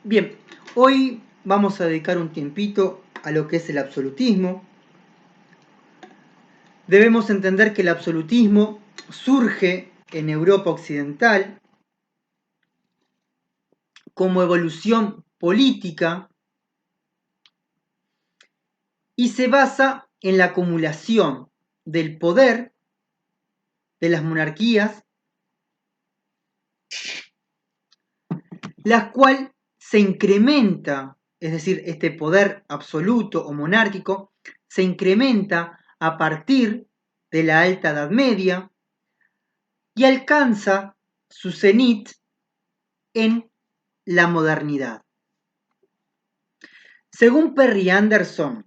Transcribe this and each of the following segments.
Bien, hoy vamos a dedicar un tiempito a lo que es el absolutismo. Debemos entender que el absolutismo surge en Europa Occidental como evolución política y se basa en la acumulación del poder de las monarquías, la cual se incrementa, es decir, este poder absoluto o monárquico, se incrementa a partir de la Alta Edad Media y alcanza su cenit en la modernidad. Según Perry Anderson,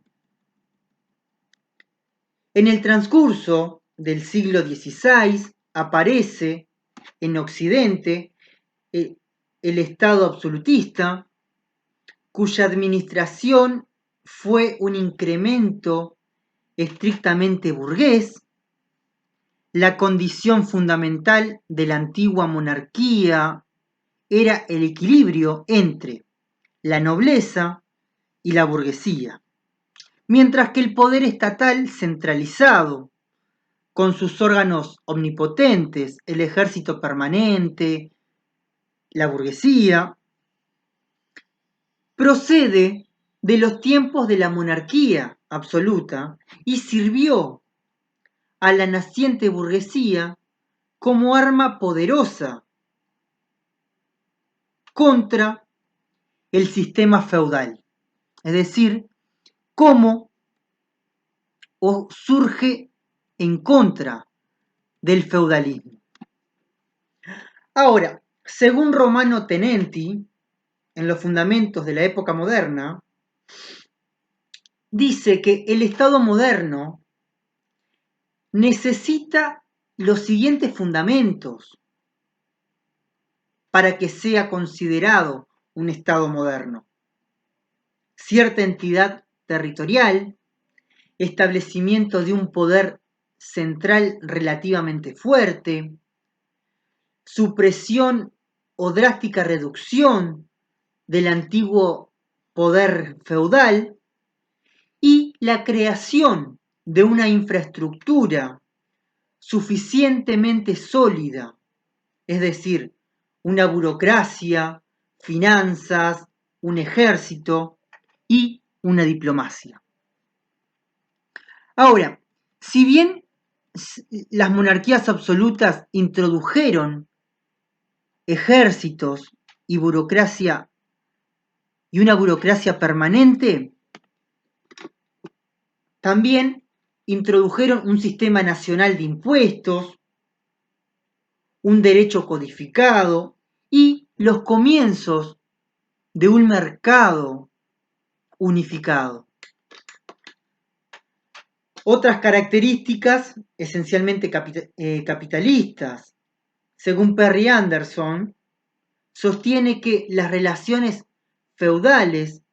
en el transcurso del siglo XVI aparece en Occidente el Estado absolutista, cuya administración fue un incremento estrictamente burgués. La condición fundamental de la antigua monarquía era el equilibrio entre la nobleza y la burguesía, mientras que el poder estatal centralizado, con sus órganos omnipotentes, el ejército permanente, la burguesía, procede de los tiempos de la monarquía absoluta y sirvió a la naciente burguesía como arma poderosa contra el sistema feudal. Es decir, cómo surge en contra del feudalismo. Ahora, según Romano Tenenti, en los fundamentos de la época moderna, dice que el Estado moderno necesita los siguientes fundamentos para que sea considerado un Estado moderno: cierta entidad territorial, establecimiento de un poder central relativamente fuerte, supresión o drástica reducción del antiguo poder feudal y la creación de una infraestructura suficientemente sólida, es decir, una burocracia, finanzas, un ejército y una diplomacia. Ahora, si bien las monarquías absolutas introdujeron ejércitos y burocracia y una burocracia permanente, también introdujeron un sistema nacional de impuestos, un derecho codificado y los comienzos de un mercado unificado. Otras características esencialmente capitalistas. Según Perry Anderson, sostiene que las relaciones feudales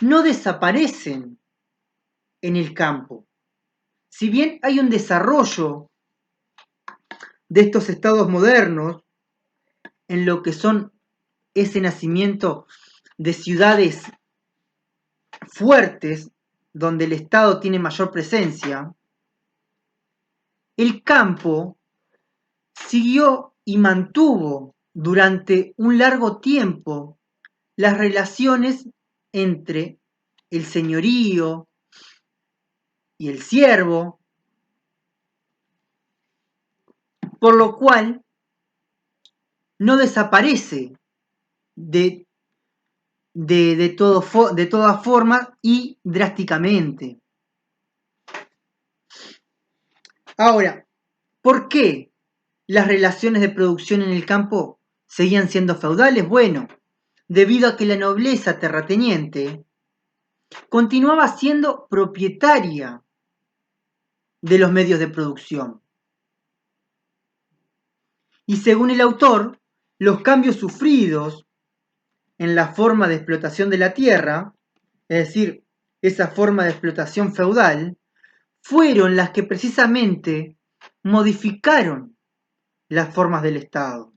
no desaparecen en el campo. Si bien hay un desarrollo de estos estados modernos en lo que son ese nacimiento de ciudades fuertes donde el Estado tiene mayor presencia, el campo siguió y mantuvo durante un largo tiempo las relaciones entre el señorío y el siervo, por lo cual no desaparece de todas formas y drásticamente. Ahora, ¿por qué las relaciones de producción en el campo seguían siendo feudales? Bueno, debido a que la nobleza terrateniente continuaba siendo propietaria de los medios de producción. Y según el autor, los cambios sufridos en la forma de explotación de la tierra, es decir, esa forma de explotación feudal, fueron las que precisamente modificaron las formas del Estado.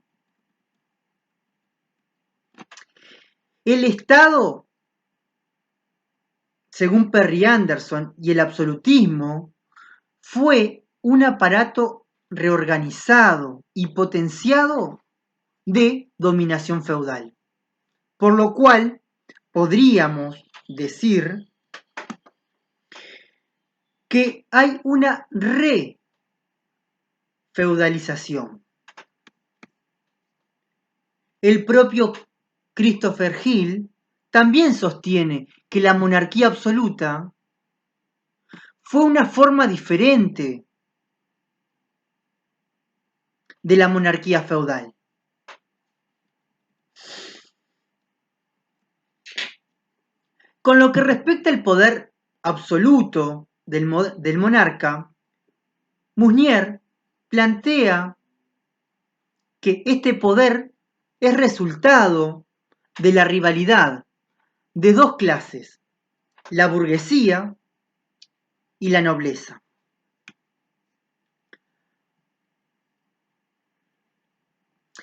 El Estado, según Perry Anderson, y el absolutismo fue un aparato reorganizado y potenciado de dominación feudal. Por lo cual, podríamos decir que hay una refeudalización. El propio Christopher Hill también sostiene que la monarquía absoluta fue una forma diferente de la monarquía feudal. Con lo que respecta al poder absoluto del monarca, Mounier plantea que este poder es resultado de la rivalidad de dos clases, la burguesía y la nobleza.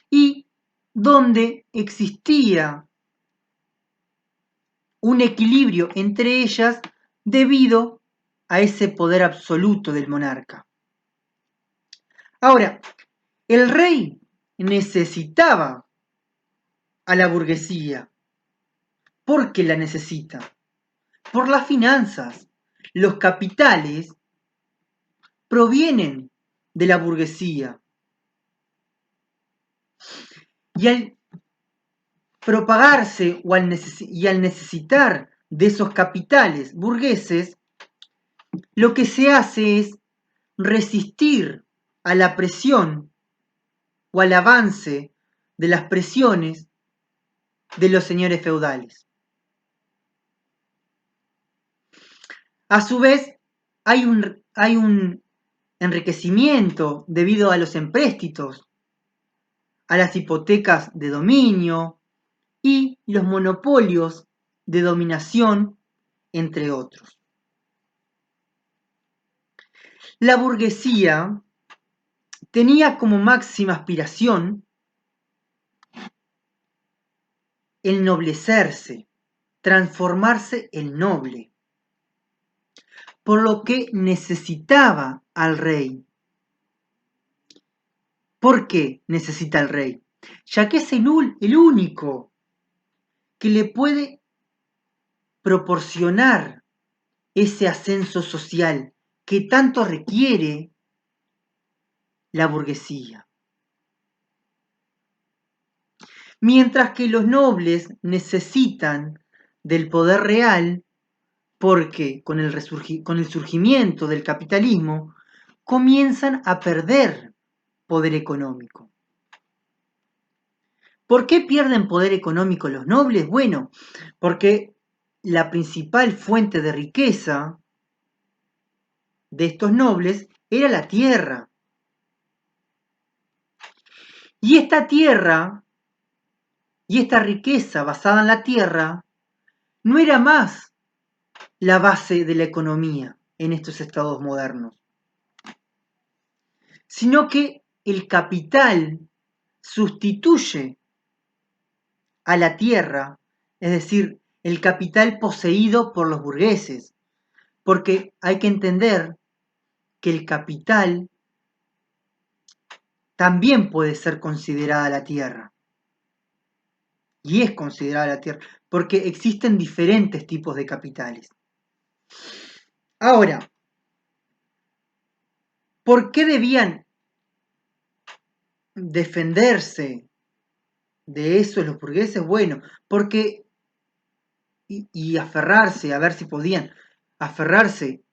Y donde existía un equilibrio entre ellas debido a ese poder absoluto del monarca. Ahora, el rey necesitaba a la burguesía. ¿Por qué la necesita? Por las finanzas. Los capitales provienen de la burguesía. Y al propagarse y al necesitar de esos capitales burgueses, lo que se hace es resistir a la presión o al avance de las presiones de los señores feudales. A su vez, hay un enriquecimiento debido a los empréstitos, a las hipotecas de dominio y los monopolios de dominación, entre otros. La burguesía tenía como máxima aspiración el noblecerse, transformarse en noble, por lo que necesitaba al rey. ¿Por qué necesita al rey? Ya que es el único que le puede proporcionar ese ascenso social que tanto requiere la burguesía. Mientras que los nobles necesitan del poder real porque con el surgimiento del capitalismo comienzan a perder poder económico. ¿Por qué pierden poder económico los nobles? Bueno, porque la principal fuente de riqueza de estos nobles era la tierra. Y esta tierra y esta riqueza basada en la tierra no era más la base de la economía en estos estados modernos, sino que el capital sustituye a la tierra, es decir, el capital poseído por los burgueses, porque hay que entender que el capital también puede ser considerada la tierra. Y es considerada la tierra, porque existen diferentes tipos de capitales. Ahora, ¿por qué debían defenderse de eso los burgueses? Bueno, porque y aferrarse, a ver si podían aferrarse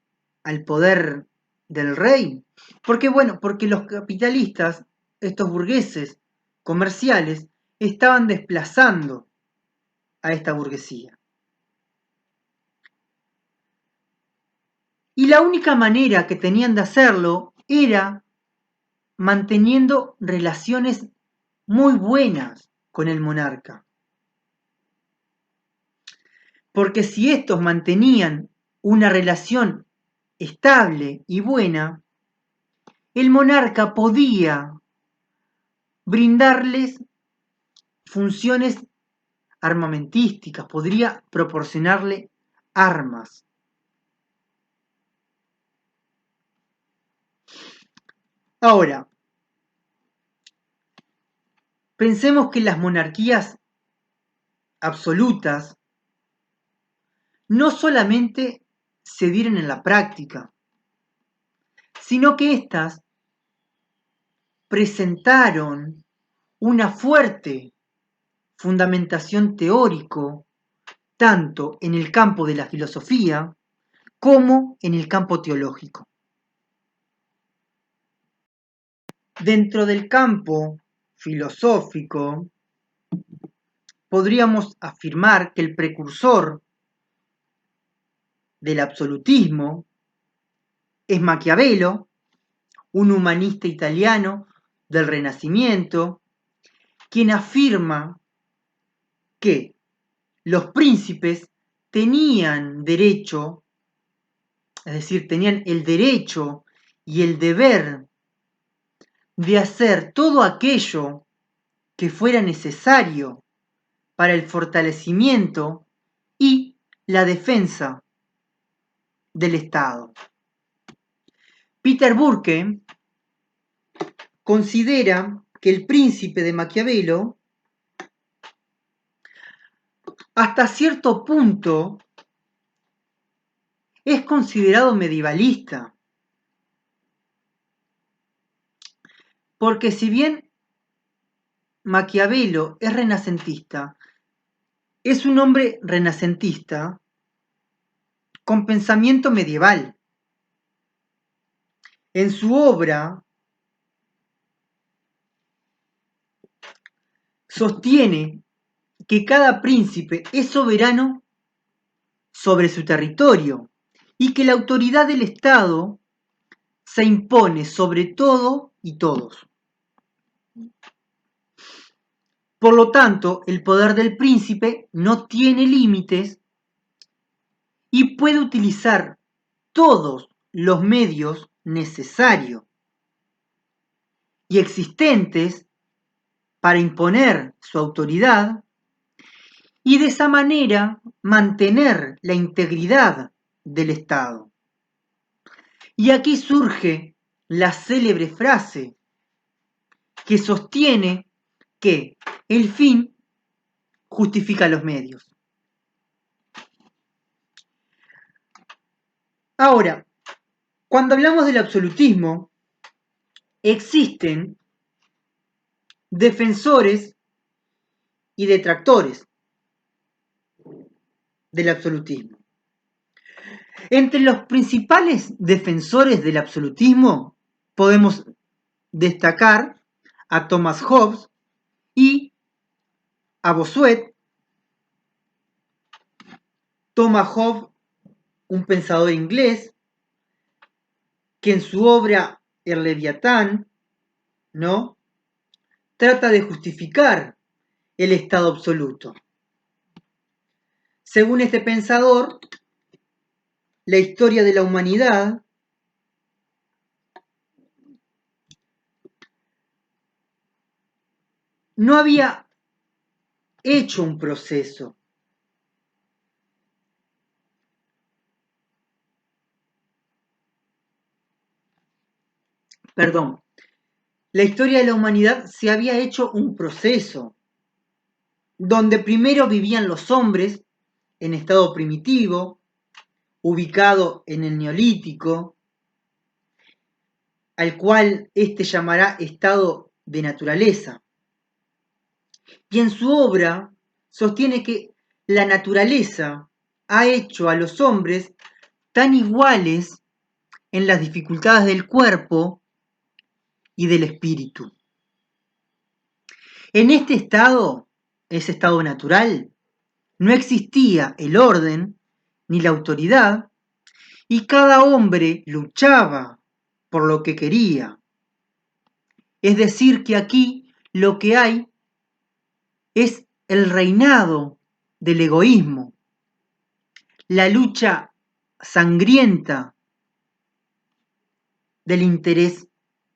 al poder del rey. Porque bueno, porque los capitalistas, estos burgueses comerciales, estaban desplazando a esta burguesía. Y la única manera que tenían de hacerlo era manteniendo relaciones muy buenas con el monarca. Porque si estos mantenían una relación estable y buena, el monarca podía brindarles funciones armamentísticas, podría proporcionarle armas. Ahora, pensemos que las monarquías absolutas no solamente se dieron en la práctica, sino que éstas presentaron una fuerte fundamentación teórico, tanto en el campo de la filosofía como en el campo teológico. Dentro del campo filosófico, podríamos afirmar que el precursor del absolutismo es Maquiavelo, un humanista italiano del Renacimiento, quien afirma que los príncipes tenían derecho, es decir, tenían el derecho y el deber de hacer todo aquello que fuera necesario para el fortalecimiento y la defensa del Estado. Peter Burke considera que el príncipe de Maquiavelo hasta cierto punto es considerado medievalista, porque si bien Maquiavelo es renacentista, es un hombre renacentista con pensamiento medieval. En su obra sostiene que cada príncipe es soberano sobre su territorio y que la autoridad del Estado se impone sobre todo y todos. Por lo tanto, el poder del príncipe no tiene límites y puede utilizar todos los medios necesarios y existentes para imponer su autoridad y de esa manera mantener la integridad del Estado. Y aquí surge la célebre frase que sostiene que el fin justifica los medios. Ahora, cuando hablamos del absolutismo, existen defensores y detractores del absolutismo. Entre los principales defensores del absolutismo podemos destacar a Thomas Hobbes y a Bossuet. Thomas Hobbes, un pensador inglés, que en su obra El Leviatán, ¿no?, trata de justificar el estado absoluto. Según este pensador, la historia de la humanidad no había hecho un proceso. Perdón. La historia de la humanidad se había hecho un proceso donde primero vivían los hombres en estado primitivo, ubicado en el Neolítico, al cual éste llamará estado de naturaleza. Y en su obra sostiene que la naturaleza ha hecho a los hombres tan iguales en las dificultades del cuerpo y del espíritu. En este estado, ese estado natural, no existía el orden ni la autoridad y cada hombre luchaba por lo que quería. Es decir, que aquí lo que hay es el reinado del egoísmo, la lucha sangrienta del interés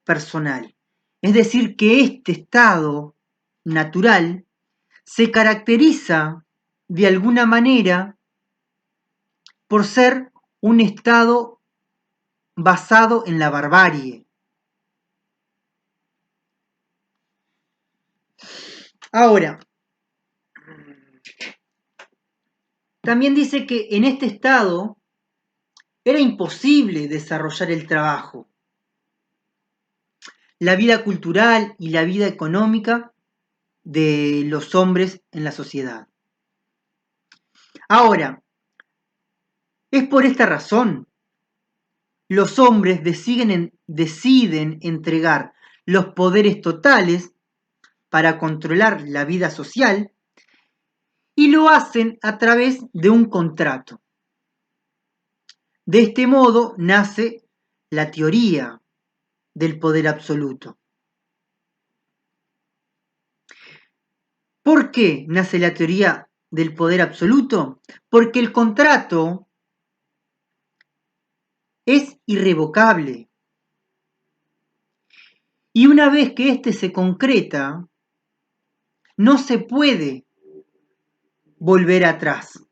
personal. Es decir, que este estado natural se caracteriza de alguna manera por ser un Estado basado en la barbarie. Ahora, también dice que en este Estado era imposible desarrollar el trabajo, la vida cultural y la vida económica de los hombres en la sociedad. Ahora, es por esta razón los hombres deciden entregar los poderes totales para controlar la vida social y lo hacen a través de un contrato. De este modo nace la teoría del poder absoluto. ¿Por qué nace la teoría del poder absoluto? Porque el contrato es irrevocable. Y una vez que éste se concreta, no se puede volver atrás.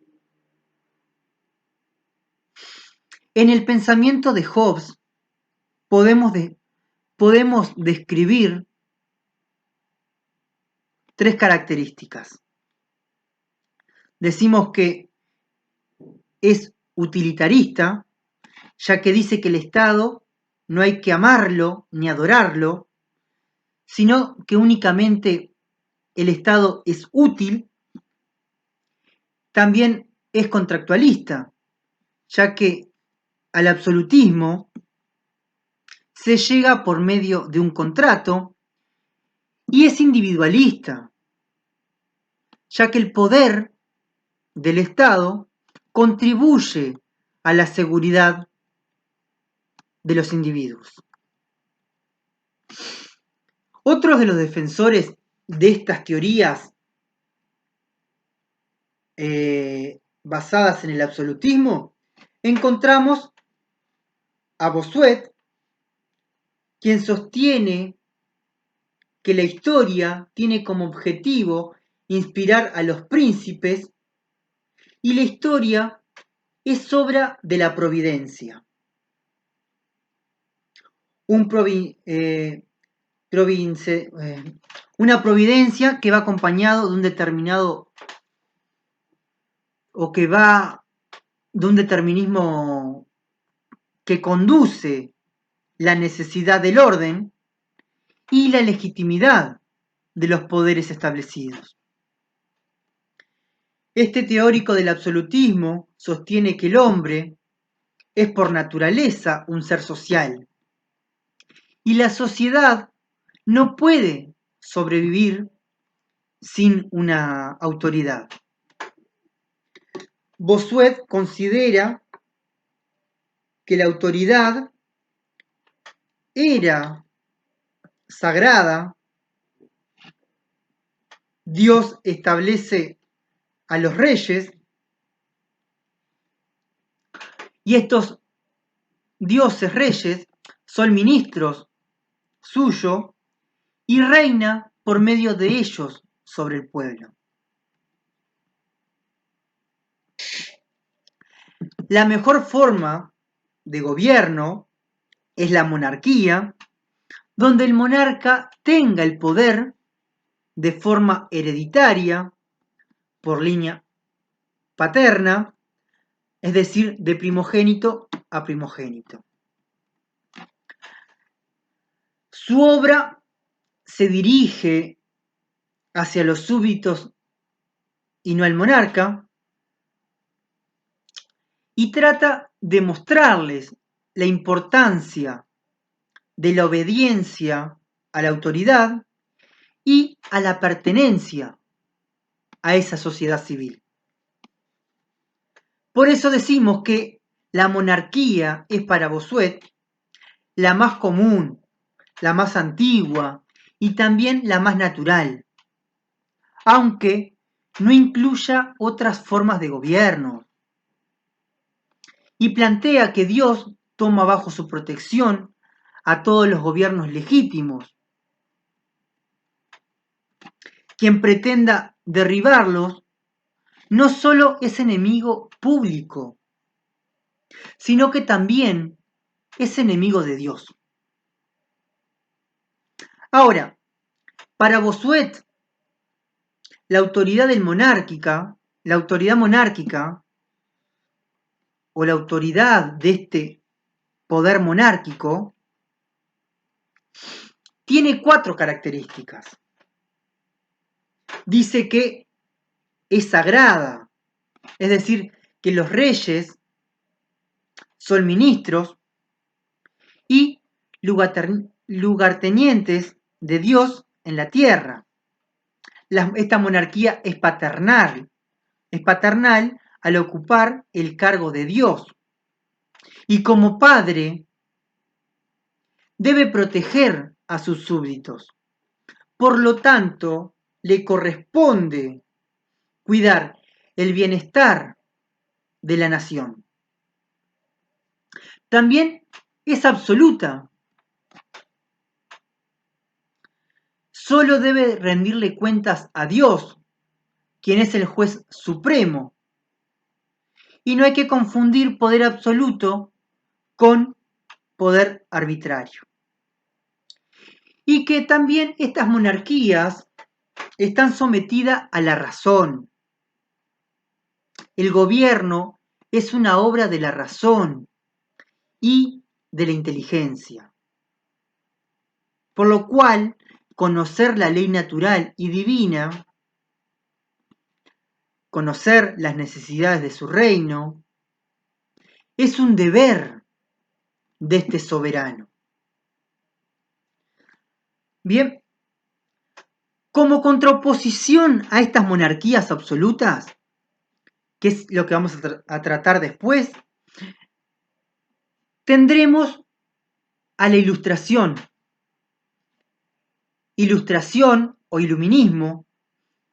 En el pensamiento de Hobbes podemos describir tres características. Decimos que es utilitarista, ya que dice que el Estado no hay que amarlo ni adorarlo, sino que únicamente el Estado es útil. También es contractualista, ya que al absolutismo se llega por medio de un contrato, y es individualista, ya que el poder del Estado contribuye a la seguridad de los individuos. Otros de los defensores de estas teorías basadas en el absolutismo, encontramos a Bossuet, quien sostiene que la historia tiene como objetivo inspirar a los príncipes y la historia es obra de la providencia. Una providencia que va acompañado de un determinado o que va de un determinismo que conduce la necesidad del orden y la legitimidad de los poderes establecidos. Este teórico del absolutismo sostiene que el hombre es por naturaleza un ser social y la sociedad no puede sobrevivir sin una autoridad. Bossuet considera que la autoridad era sagrada. Dios establece a los reyes y estos dioses reyes son ministros suyos y reina por medio de ellos sobre el pueblo. La mejor forma de gobierno es la monarquía, donde el monarca tenga el poder de forma hereditaria por línea paterna, es decir, de primogénito a primogénito. Su obra se dirige hacia los súbditos y no al monarca, y trata de mostrarles la importancia de la obediencia a la autoridad y a la pertenencia a esa sociedad civil. Por eso decimos que la monarquía es para Bossuet la más común, la más antigua y también la más natural, aunque no incluya otras formas de gobierno. Y plantea que Dios toma bajo su protección a todos los gobiernos legítimos. Quien pretenda derribarlos, no solo es enemigo público, sino que también es enemigo de Dios. Ahora, para Bossuet, la autoridad monárquica o la autoridad de este poder monárquico tiene 4 características. Dice que es sagrada, es decir, que los reyes son ministros y lugartenientes de Dios en la tierra. Esta monarquía es paternal al ocupar el cargo de Dios. Y como padre, debe proteger a sus súbditos. Por lo tanto, le corresponde cuidar el bienestar de la nación. También es absoluta. Solo debe rendirle cuentas a Dios, quien es el juez supremo. Y no hay que confundir poder absoluto con poder arbitrario. Y que también estas monarquías están sometidas a la razón. El gobierno es una obra de la razón y de la inteligencia. Por lo cual, conocer la ley natural y divina, conocer las necesidades de su reino, es un deber de este soberano. Bien, como contraoposición a estas monarquías absolutas, que es lo que vamos a tratar después, tendremos a la ilustración. Ilustración o iluminismo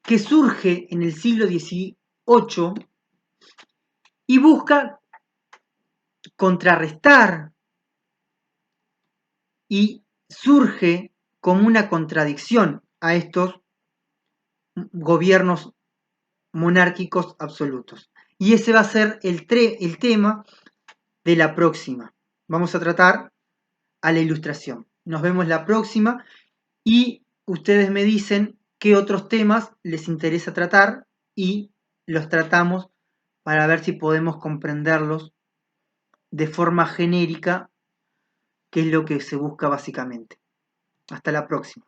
que surge en el siglo XVIII y busca contrarrestar y surge como una contradicción a estos gobiernos monárquicos absolutos. Y ese va a ser el tema de la próxima. Vamos a tratar a la ilustración. Nos vemos la próxima y ustedes me dicen qué otros temas les interesa tratar y los tratamos para ver si podemos comprenderlos de forma genérica, que es lo que se busca básicamente. Hasta la próxima.